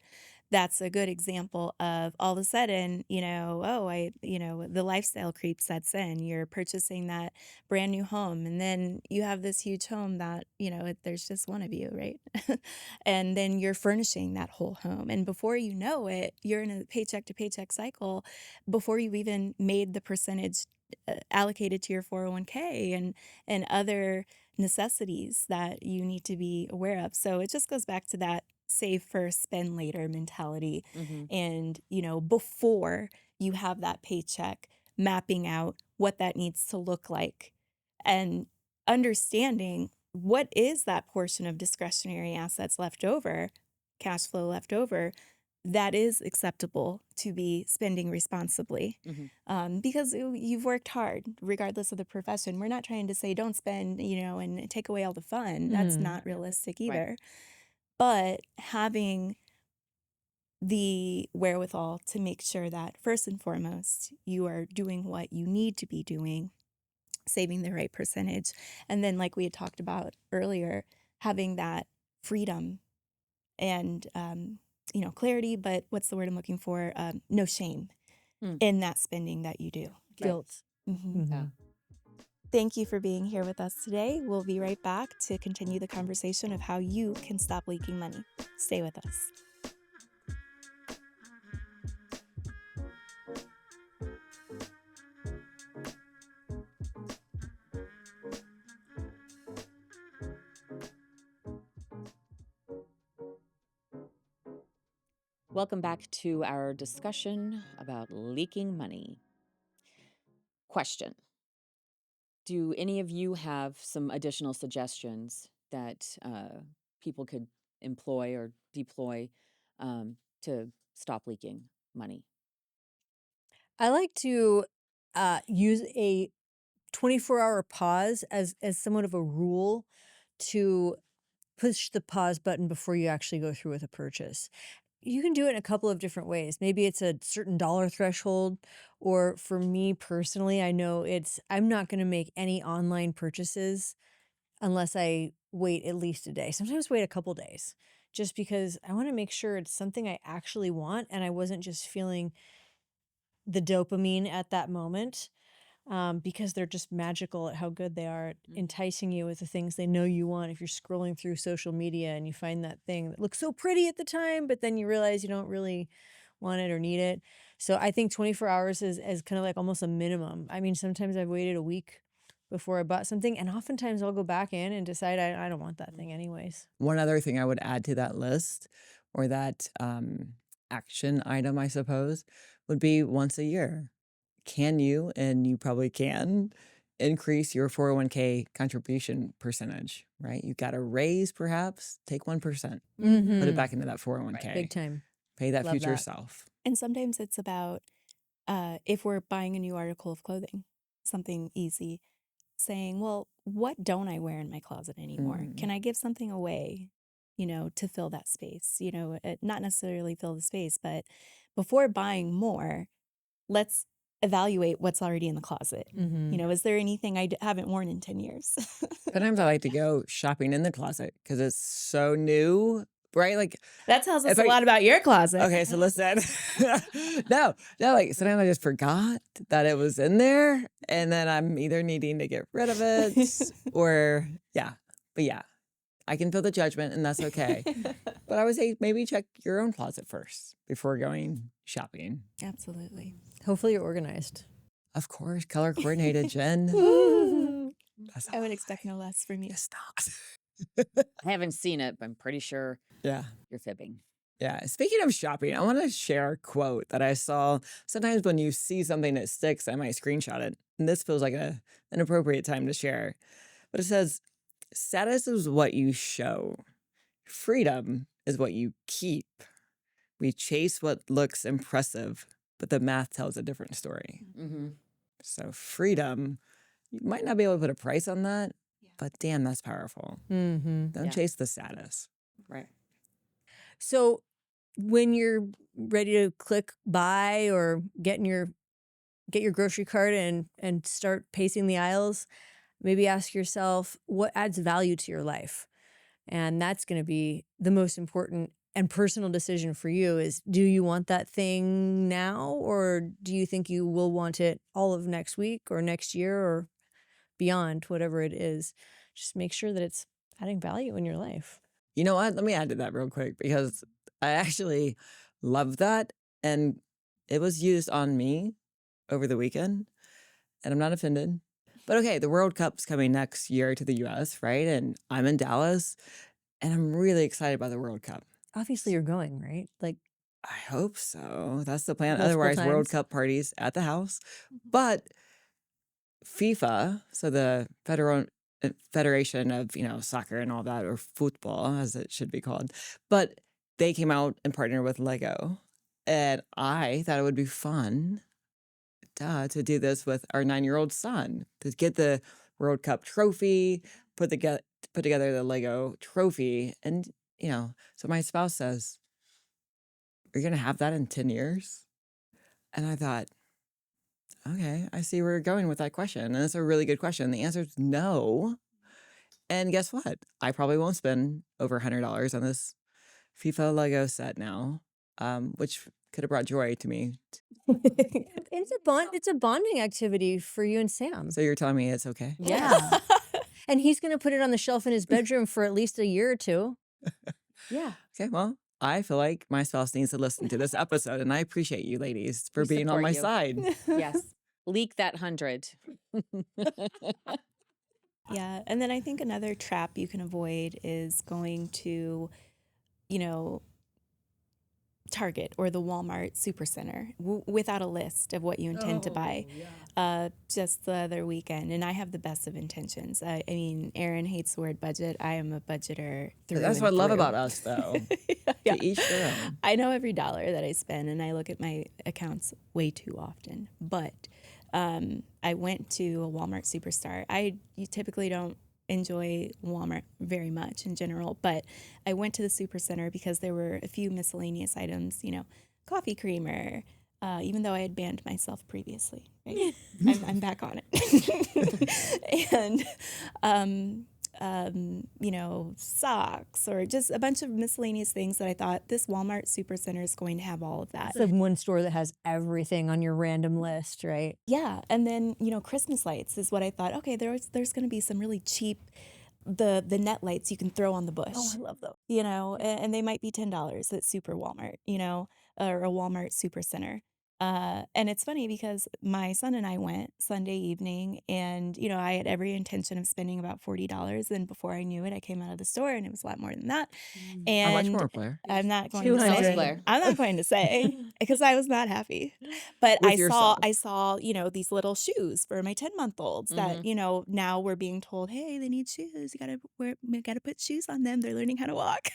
that's a good example of all of a sudden, the lifestyle creep sets in. You're purchasing that brand new home, and then you have this huge home that, there's just one of you, right? And then you're furnishing that whole home. And before you know it, you're in a paycheck to paycheck cycle before you even made the percentage allocated to your 401k and other necessities that you need to be aware of. So it just goes back to that save first, spend later mentality. Mm-hmm. And, before you have that paycheck, mapping out what that needs to look like and understanding what is that portion of discretionary assets left over, cash flow left over, that is acceptable to be spending responsibly. Mm-hmm. Because you've worked hard, regardless of the profession. We're not trying to say don't spend, and take away all the fun. That's not realistic either. Right. But having the wherewithal to make sure that first and foremost, you are doing what you need to be doing, saving the right percentage. And then, like we had talked about earlier, having that freedom and, clarity, but what's the word I'm looking for? No shame in that spending that you do. Guilt. Mhm. Yeah. Thank you for being here with us today. We'll be right back to continue the conversation of how you can stop leaking money. Stay with us. Welcome back to our discussion about leaking money. Question: do any of you have some additional suggestions that people could employ or deploy to stop leaking money? I like to use a 24-hour pause as somewhat of a rule to push the pause button before you actually go through with a purchase. You can do it in a couple of different ways. Maybe it's a certain dollar threshold, or for me personally, I know I'm not going to make any online purchases unless I wait at least a day. Sometimes wait a couple days, just because I want to make sure it's something I actually want and I wasn't just feeling the dopamine at that moment, because they're just magical at how good they are at enticing you with the things they know you want. If you're scrolling through social media and you find that thing that looks so pretty at the time, but then you realize you don't really want it or need it. So I think 24 hours is kind of like almost a minimum. I mean, sometimes I've waited a week before I bought something, and oftentimes I'll go back in and decide I don't want that thing anyways. One other thing I would add to that list, or that action item, I suppose, would be once a year. can you, and you probably can, increase your 401k contribution percentage, right? You got a raise, perhaps, take 1%, put it Mm-hmm. back into that 401k, Big time. pay that Love future that. self. And sometimes it's about if we're buying a new article of clothing, something easy, saying, well, what don't I wear in my closet anymore? Can I give something away, to fill that space? Not necessarily fill the space, but before buying more, let's evaluate what's already in the closet. Mm-hmm. Is there anything I haven't worn in 10 years? Sometimes I like to go shopping in the closet because it's so new, right? Like, That tells us if a I- lot about your closet. okay, so listen. No, like sometimes I just forgot that it was in there, and then I'm either needing to get rid of it or But yeah, I can feel the judgment, and that's okay. But I would say maybe check your own closet first before going shopping. Absolutely. Hopefully you're organized. Of course, color coordinated, Jen. That's I would expect no less from you. It's not. I haven't seen it, but I'm pretty sure Yeah. you're fibbing. Yeah. Speaking of shopping, I want to share a quote that I saw. Sometimes when you see something that sticks, I might screenshot it. And this feels like an appropriate time to share. But it says, status is what you show. Freedom is what you keep. We chase what looks impressive, but the math tells a different story. Mm-hmm. So freedom, you might not be able to put a price on that, but damn, that's powerful. Mm-hmm. Don't chase the status. Right. So when you're ready to click buy or get your grocery cart and start pacing the aisles, maybe ask yourself what adds value to your life. And that's going to be the most important and personal decision for you is, do you want that thing now, or do you think you will want it all of next week or next year or beyond, whatever it is? Just make sure that it's adding value in your life. You know what? Let me add to that real quick because I actually love that. And it was used on me over the weekend. And I'm not offended. But okay, the World Cup's coming next year to the US, right? And I'm in Dallas. And I'm really excited about the World Cup. Obviously, you're going, right? Like, I hope so. That's the plan. Multiple Otherwise, World times. Cup parties at the house. But FIFA, so the Federation of, soccer and all that, or football, as it should be called. But they came out and partnered with Lego. And I thought it would be fun to do this with our 9-year-old son, to get the World Cup trophy, put together the Lego trophy. And, so my spouse says, "Are you going to have that in 10 years? And I thought, okay, I see where you're going with that question. And it's a really good question. The answer is no. And guess what? I probably won't spend over $100 on this FIFA Lego set now, which could have brought joy to me. it's a bonding activity for you and Sam. So you're telling me it's okay? Yeah. And he's going to put it on the shelf in his bedroom for at least a year or two. Yeah. Okay, well, I feel like my spouse needs to listen to this episode, and I appreciate you ladies for We being on support my you. side. Yes. Leak that 100. Yeah. And then I think another trap you can avoid is going to, Target or the Walmart Supercenter without a list of what you intend to buy. Just the other weekend, and I have the best of intentions. I mean, Arrin hates the word budget. I am a budgeter through. That's what I love about us, though. Yeah. To each their own. I know every dollar that I spend, and I look at my accounts way too often. But I went to a Walmart Superstar. You typically don't enjoy Walmart very much in general, but I went to the Supercenter because there were a few miscellaneous items, coffee creamer, even though I had banned myself previously. Right? I'm back on it. And, socks or just a bunch of miscellaneous things that I thought this Walmart Supercenter is going to have all of that. It's the one store that has everything on your random list, right? Yeah. And then, Christmas lights is what I thought, okay, there's going to be some really cheap, the net lights you can throw on the bush. Oh, I love those. And they might be $10 at Super Walmart, or a Walmart Supercenter. And it's funny because my son and I went Sunday evening, and I had every intention of spending about $40. And before I knew it, I came out of the store and it was a lot more than that. How much And more, Blaire? I'm not going to 200. Tell us, say. Blaire. I'm not going to say because I was not happy. But With I yourself. saw, these little shoes for my 10-month-olds that, now we're being told, hey, they need shoes. We gotta put shoes on them. They're learning how to walk.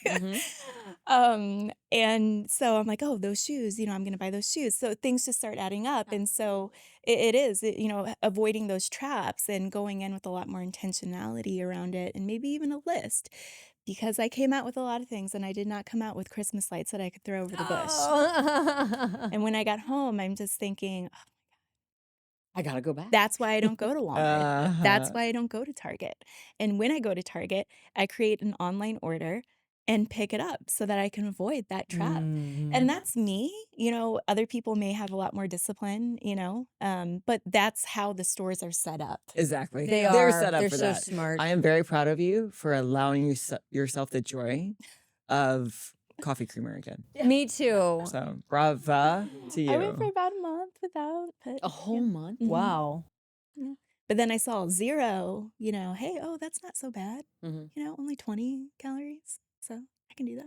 And so I'm like, oh, those shoes, I'm gonna buy those shoes. So things just start adding up. And so it is, avoiding those traps and going in with a lot more intentionality around it, and maybe even a list. Because I came out with a lot of things and I did not come out with Christmas lights that I could throw over the bush. Oh. And when I got home, I'm just thinking, I gotta go back. that's why I don't go to Walmart. That's Uh-huh. why I don't go to Target. And when I go to Target, I create an online order and pick it up so that I can avoid that trap. And that's me. Other people may have a lot more discipline, but that's how the stores are set up. Exactly. They They're are. set up They're for so that. smart. I am very proud of you for allowing yourself the joy of coffee creamer again. Me too. So brava to you. I went for about a month without, but A whole month? Mhm. Wow. Yeah. But then I saw 0, hey, oh, that's not so bad. Only 20 calories. So I can do that.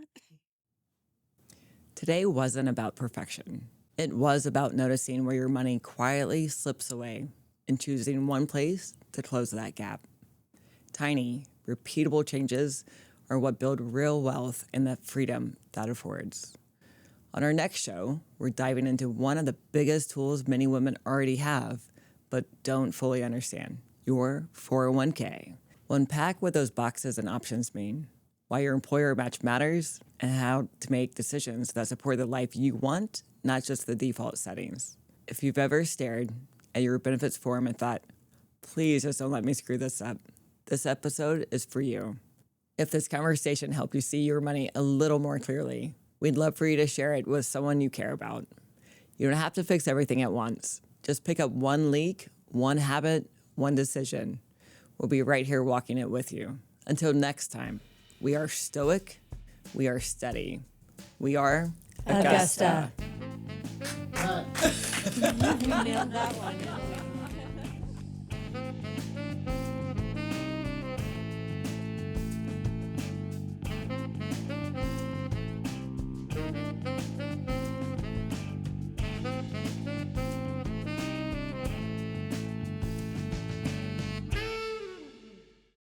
Today wasn't about perfection. It was about noticing where your money quietly slips away and choosing one place to close that gap. Tiny, repeatable changes are what build real wealth and the freedom that affords. On our next show, we're diving into one of the biggest tools many women already have, but don't fully understand, your 401k. We'll unpack what those boxes and options mean, why your employer match matters, and how to make decisions that support the life you want, not just the default settings. If you've ever stared at your benefits form and thought, please just don't let me screw this up, this episode is for you. If this conversation helped you see your money a little more clearly, we'd love for you to share it with someone you care about. You don't have to fix everything at once. Just pick up one leak, one habit, one decision. We'll be right here walking it with you. Until next time, we are stoic, we are steady. We are Augusta. You nailed that one.